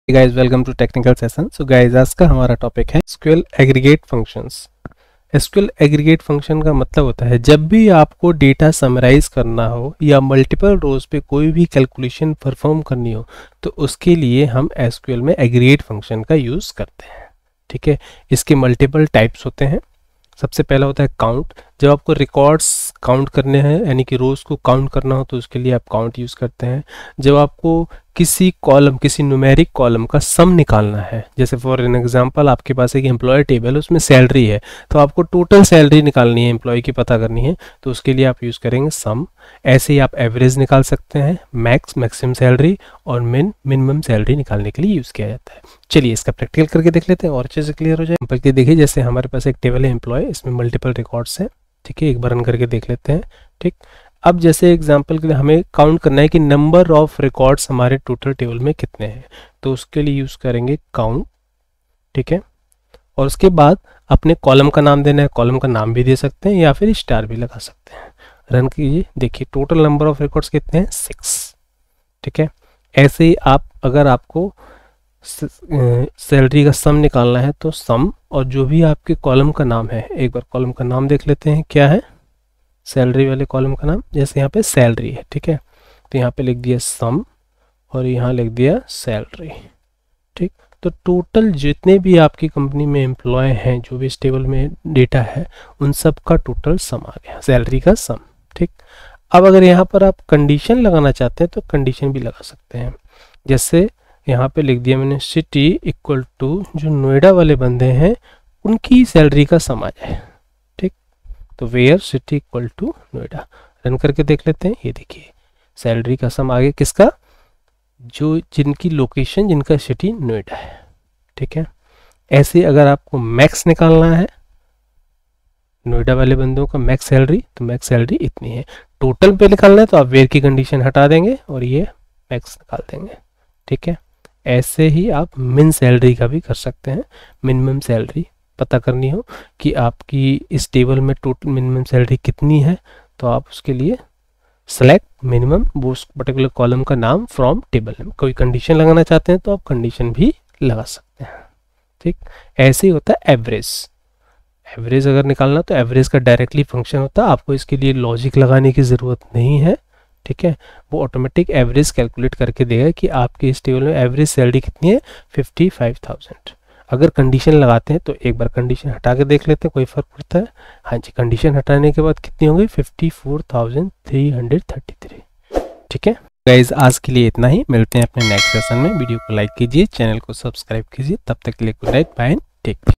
Guys welcome to technical session. So guys आज का हमारा टॉपिक है SQL aggregate functions. SQL aggregate function का मतलब होता है जब भी आपको डेटा समराइज करना हो या मल्टीपल रोज पे कोई भी कैलकुलेशन परफॉर्म करनी हो तो उसके लिए हम एसक्यूएल में एग्रीगेट फंक्शन का यूज़ करते हैं। ठीक है, इसके मल्टीपल टाइप्स होते हैं। सबसे पहला होता है काउंट। जब आपको रिकॉर्ड्स काउंट करने हैं यानी कि रोज़ को काउंट करना हो तो उसके लिए आप काउंट यूज़ करते हैं। जब आपको किसी कॉलम, किसी न्यूमेरिक कॉलम का सम निकालना है, जैसे फॉर एन एग्जांपल आपके पास एक एम्प्लॉय टेबल है, उसमें सैलरी है तो आपको टोटल सैलरी निकालनी है, एम्प्लॉय की पता करनी है तो उसके लिए आप यूज़ करेंगे सम। ऐसे ही आप एवरेज निकाल सकते हैं, मैक्सिमम सैलरी और मिनिमम सैलरी निकालने के लिए यूज़ किया जाता है। चलिए इसका प्रैक्टिकल करके देख लेते हैं और अच्छे से क्लियर हो जाए। बल्कि देखिए जैसे हमारे पास एक टेबल है एम्प्लॉय, इसमें मल्टीपल रिकॉर्ड्स हैं। ठीक है, एक बार रन करके देख लेते हैं। ठीक, अब जैसे एग्जांपल के लिए हमें काउंट करना है कि नंबर ऑफ रिकॉर्ड्स हमारे टोटल टेबल में कितने हैं, तो उसके लिए यूज़ करेंगे काउंट। ठीक है, और उसके बाद अपने कॉलम का नाम देना है, कॉलम का नाम भी दे सकते हैं या फिर स्टार भी लगा सकते हैं। रन कीजिए, देखिए टोटल नंबर ऑफ रिकॉर्ड्स कितने हैं, 6। ठीक है, ऐसे ही आप अगर आपको सैलरी का सम निकालना है तो सम, और जो भी आपके कॉलम का नाम है, एक बार कॉलम का नाम देख लेते हैं क्या है, सैलरी वाले कॉलम का नाम, जैसे यहाँ पे सैलरी है। ठीक है, तो यहाँ पे लिख दिया सम और यहाँ लिख दिया सैलरी। ठीक, तो टोटल जितने भी आपकी कंपनी में एम्प्लॉय हैं, जो भी इस टेबल में डेटा है, उन सब का टोटल सम आ गया, सैलरी का सम। ठीक, अब अगर यहाँ पर आप कंडीशन लगाना चाहते हैं तो कंडीशन भी लगा सकते हैं। जैसे यहाँ पे लिख दिया मैंने सिटी इक्वल टू जो नोएडा वाले बंदे हैं उनकी सैलरी का सम आ जाए। ठीक, तो where city equal to Noida. Run करके देख लेते हैं, ये देखिए सैलरी का सम आगे किसका, जो जिनकी लोकेशन, जिनका सिटी नोएडा है। ठीक है, ऐसे अगर आपको मैक्स निकालना है नोएडा वाले बंदों का मैक्स सैलरी, तो मैक्स सैलरी इतनी है। टोटल पे निकालना है तो आप वेयर की कंडीशन हटा देंगे और ये मैक्स निकाल देंगे। ठीक है, ऐसे ही आप मिन सैलरी का भी कर सकते हैं। मिनिमम सैलरी पता करनी हो कि आपकी इस टेबल में टोटल मिनिमम सैलरी कितनी है तो आप उसके लिए सेलेक्ट मिनिमम, वो उस पर्टिकुलर कॉलम का नाम फ्रॉम टेबल में। कोई कंडीशन लगाना चाहते हैं तो आप कंडीशन भी लगा सकते हैं। ठीक, ऐसे ही होता है एवरेज। एवरेज अगर निकालना तो एवरेज का डायरेक्टली फंक्शन होता है, आपको इसके लिए लॉजिक लगाने की ज़रूरत नहीं है। ठीक है, वो ऑटोमेटिक एवरेज कैलकुलेट करके देगा कि आपके इस टेबल में एवरेज सैलरी कितनी है, 55,000। अगर कंडीशन लगाते हैं तो एक बार कंडीशन हटा के देख लेते हैं कोई फर्क पड़ता है। हाँ जी, कंडीशन हटाने के बाद कितनी होगी, 54,333। ठीक है गाइज, आज के लिए इतना ही। मिलते हैं अपने नेक्स्ट सेशन में। वीडियो को लाइक कीजिए, चैनल को सब्सक्राइब कीजिए। तब तक के लिए good night, bye, take care.